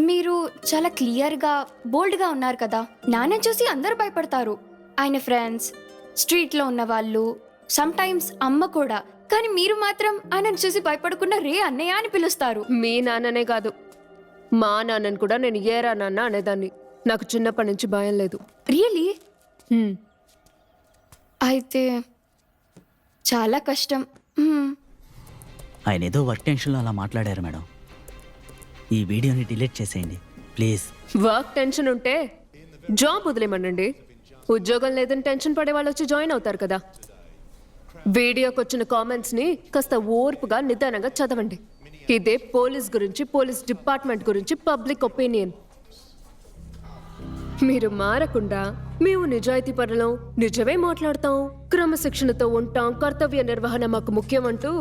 మీరు చాలా క్లియర్గా బోల్డ్గా ఉన్నారు కదా. నాన్న చూసి అందరూ భయపడతారు. ఆయన ఫ్రెండ్స్, స్ట్రీట్లో ఉన్న వాళ్ళు, సమ్టైమ్స్ అమ్మ కూడా. కానీ మీరు మాత్రం ఆయనను చూసి భయపడకుండా రే అన్నయ్య అని పిలుస్తారు. మీ నాన్ననే కాదు, మా నాన్నని కూడా నేను ఏరా నాన్న అనేదాన్ని. నాకు చిన్నప్పటి నుంచి భయం లేదు. రియలీ? హ్మ్. అయితే చాలా కష్టం. ఆయన ఏదో వర్క్ టెన్షన్లో అలా మాట్లాడారు మేడం. ఈ వీడియోని డిలీట్ చేసేయండి ప్లీజ్. వర్క్ టెన్షన్ ఉంటే జాబ్ వదిలేమనండి. ఉద్యోగం లేదని టెన్షన్ పడే వాళ్ళు వచ్చి జాయిన్ అవుతారు కదా. వీడియోకి వచ్చిన కామెంట్స్ని కాస్త ఓర్పుగా నిదానంగా చదవండి. ఇదే పోలీస్ గురించి, పోలీస్ డిపార్ట్మెంట్ గురించి పబ్లిక్ ఒపీనియన్. మీరు మారకుండా మేము నిజాయితీ పరులం, నిజమే మాట్లాడతాం, క్రమశిక్షణతో ఉంటాం, కర్తవ్య నిర్వహణ మాకు ముఖ్యం అంటూ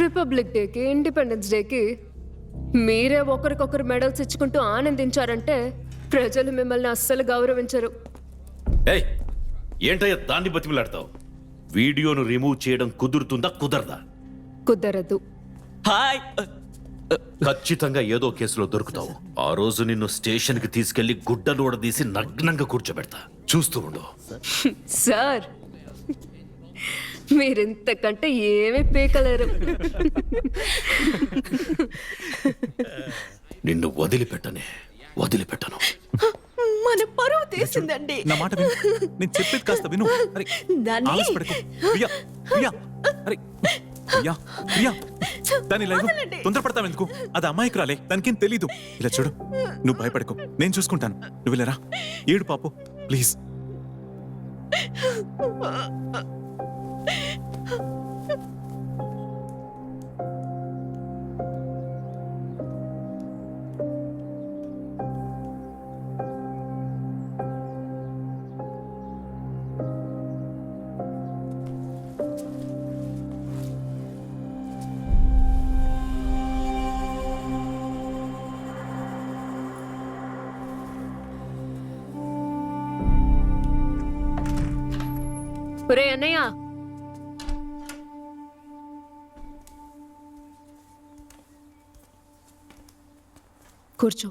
రిపబ్లిక్ డేకి, ఇండిపెండెన్స్ డేకి మీరే ఒకరికొకరు మెడల్స్ ఇచ్చుకుంటూ ఆనందించారంటే ప్రజలు మిమ్మల్ని అస్సలు గౌరవించరు. ఏయ్, ఏంటయ్యా దాన్ని బతిమలాడతావు? వీడియోను రిమూవ్ చేయడం కుదురుతుందా కుదరదా? కుదరదు. హాయ్. ఖచ్చితంగా ఏదో కేసులో దొరుకుతావు. ఆ రోజు నిన్ను స్టేషన్కి తీసుకెళ్లి గుడ్డలు ఊడదీసి నగ్నంగా కూర్చోబెడతా, చూస్తూ ఉండు. సార్, మీరింతకంటే ఏమీ పీకలేరు. నిన్ను వదిలిపెట్టను. మన పరువు తీసిందండి. నా మాట విను, నేను చెప్పేది కాస్త విను. అరే, ఆవేశపడకు. ప్రియా, ప్రియా, అరే, ప్రియా, ప్రియా, దాని లైవ్ తొందరపడతావు ఎందుకు? అది అమ్మాయికి రాలే, దానికేం తెలీదు. ఇలా చూడు, నువ్వు భయపడకు, నేను చూసుకుంటాను. నువ్వు వెళ్ళరా, ఏడు పాపు ప్లీజ్. ఒరే అన్నయ్య, కూర్చో.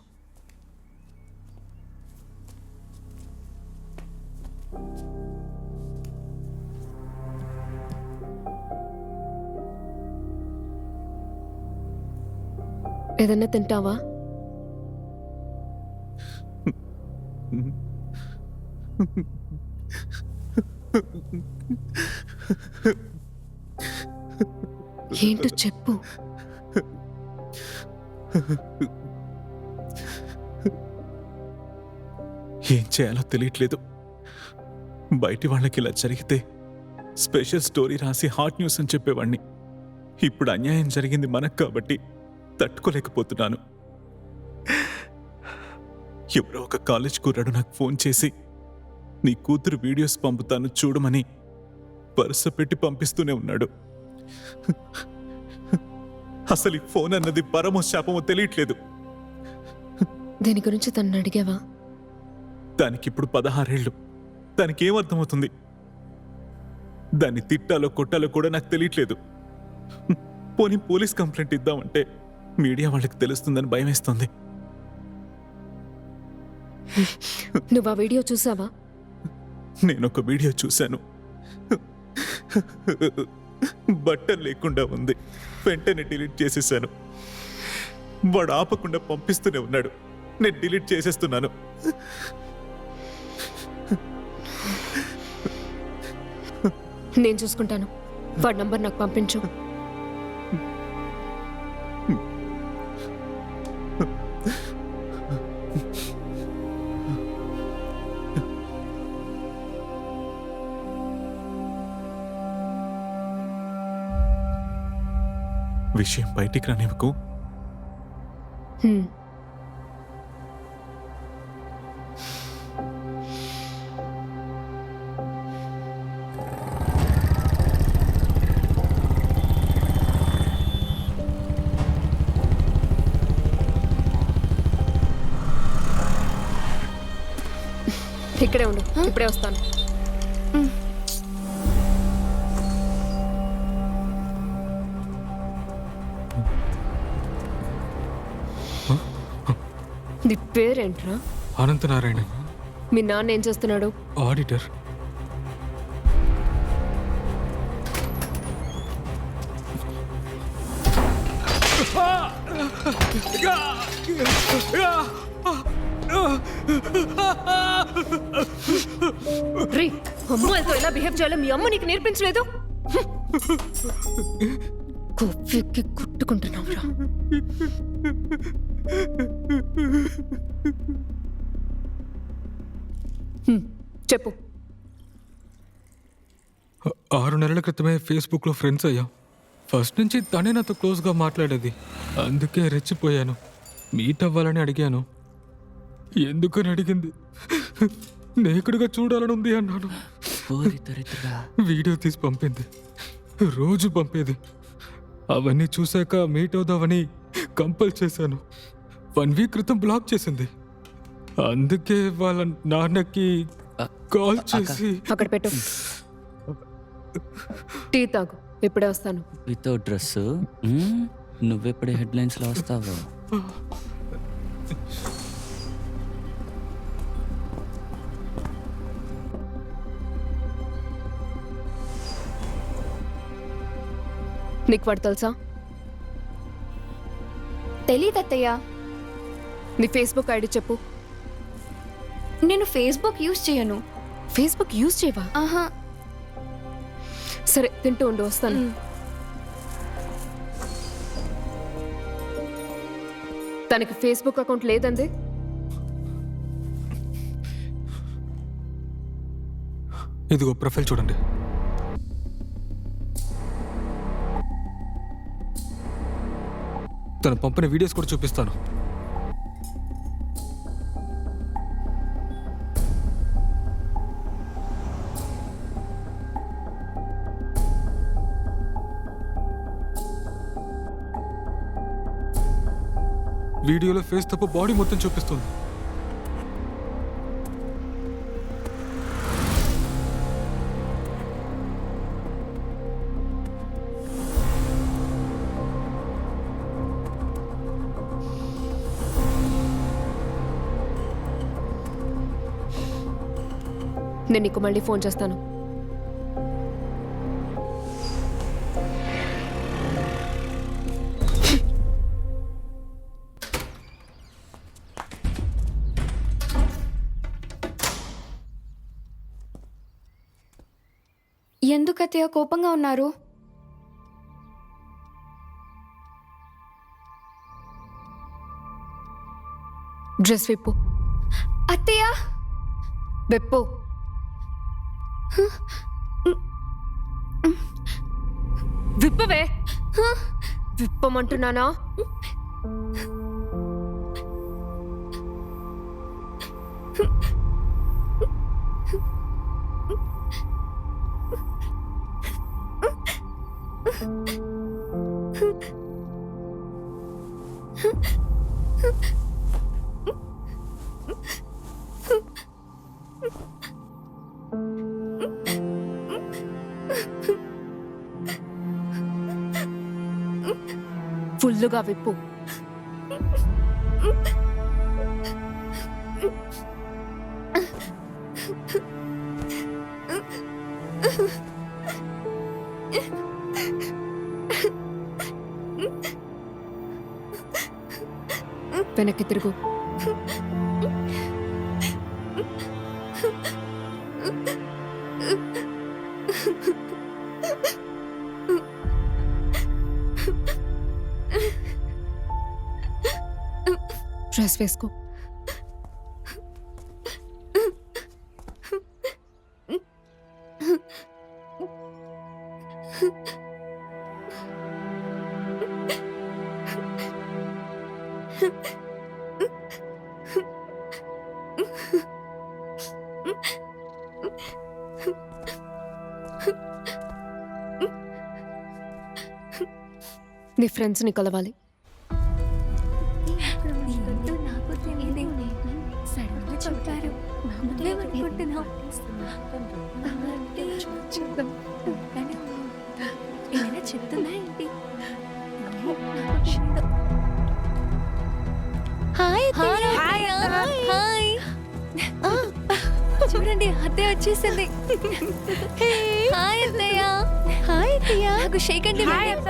ఏదన్నా తింటావా? ఏంటో చెప్పు. ఏం చేయాలో తెలియట్లేదు. బయటి వాళ్ళకి ఇలా జరిగితే స్పెషల్ స్టోరీ రాసి హాట్ న్యూస్ అని చెప్పేవాణ్ణి. ఇప్పుడు అన్యాయం జరిగింది మనకు కాబట్టి తట్టుకోలేకపోతున్నాను. ఎవరో ఒక కాలేజ్ కుర్రాడు నాకు ఫోన్ చేసి నీ కూతురు వీడియోస్ పంపుతాను చూడమని వరుస పెట్టి పంపిస్తూనే ఉన్నాడు. అసలు ఈ ఫోన్ అన్నది పరమో శాపమో తెలియట్లేదు. దీని గురించి తను అడిగావా? దానికిప్పుడు 16 ఏళ్ళు. దానికి ఏమర్థమవుతుంది? దాన్ని తిట్టాలో కొట్టాలో కూడా నాకు తెలియట్లేదు. పోనీ పోలీస్ కంప్లైంట్ ఇద్దామంటే మీడియా వాళ్ళకి తెలుస్తుందని భయమేస్తుంది. నువ్వు ఆ వీడియో చూసావా? నేనొక వీడియో చూశాను. బట్టలు లేకుండా ఉంది. వెంటనే డిలీట్ చేసేసాను. వాడు ఆపకుండా పంపిస్తూనే ఉన్నాడు. నేను డిలీట్ చేసేస్తున్నాను. నేను చూసుకుంటాను. వాడి నంబర్ నాకు పంపించు. విషయం బయటికి రానివ్వకు. ఇక్కడే ఉండు, ఇప్పుడే వస్తాను. నీ పేరేంట్రా? అనంతనారాయణ, మీ నాన్న ఏం చేస్తున్నాడు? ఆడిటర్. రే, అమ్మాయిలతో ఎలా బిహేవ్ చేయాలో మీ అమ్మ నీకు నేర్పించలేదు? కొవ్వెక్కి కుట్టుకుంటున్నావురా. చెప్పు. 6 నెలల క్రితమే ఫేస్బుక్లో ఫ్రెండ్స్ అయ్యాం. ఫస్ట్ నుంచి తనే నాతో క్లోజ్గా మాట్లాడేది. అందుకే రెచ్చిపోయాను. మీట్ అవ్వాలని అడిగాను. ఎందుకని అడిగింది. నేకుడుగా చూడాలని ఉంది అన్నాను. వీడియో తీసి పంపింది. రోజు పంపేది. అవన్నీ చూశాక మీట్ అవుదామని కంపల్ చేశాను. 1 వీక్ క్రితం బ్లాక్ చేసింది. అందుకే వాళ్ళ నాన్నకి కాల్ చేసి అక్కడ పెట్టు. టీ తాగు, ఇప్పుడే వస్తాను. వితౌట్ డ్రెస్ నువ్వెప్పుడే హెడ్లైన్స్లో వస్తావు? నీకు వాడు తెలుసా? తెలీదత్తయ్య. నీ ఫేస్బుక్ ఐడి చెప్పు. నేను ఫేస్బుక్ యూజ్ చేయను. ఫేస్బుక్ యూజ్ చేయవా? ఆహా. సరే, తింటూ ఉండు, వస్తాను. తనకి ఫేస్బుక్ అకౌంట్ లేదండి. ఇదిగో ప్రొఫైల్ చూడండి. తను పంపిన వీడియోస్ కూడా చూపిస్తాను. వీడియోలో ఫేస్ తప్ప బాడీ మొత్తం చూపిస్తుంది. నేను నీకు మళ్ళీ ఫోన్ చేస్తాను. ఎందుకు అత్తయ్య కోపంగా ఉన్నారు? డ్రెస్ విప్పు. అత్తయ్య విప్పు. విప్పవే. విప్పమంటున్నానా? ఫుల్లుగా విప్పు. వెనక్కి తిరుగు. డ్రెస్ వేసుకో. నీ ఫ్రెండ్స్ని కలవాలి. హాయ్ హాయ్ చూడండి అత్తయ్య వచ్చేసింది హాయ్ అత్తయ్య హాయ్ అత్తయ్య నాకు షేక్ అంటే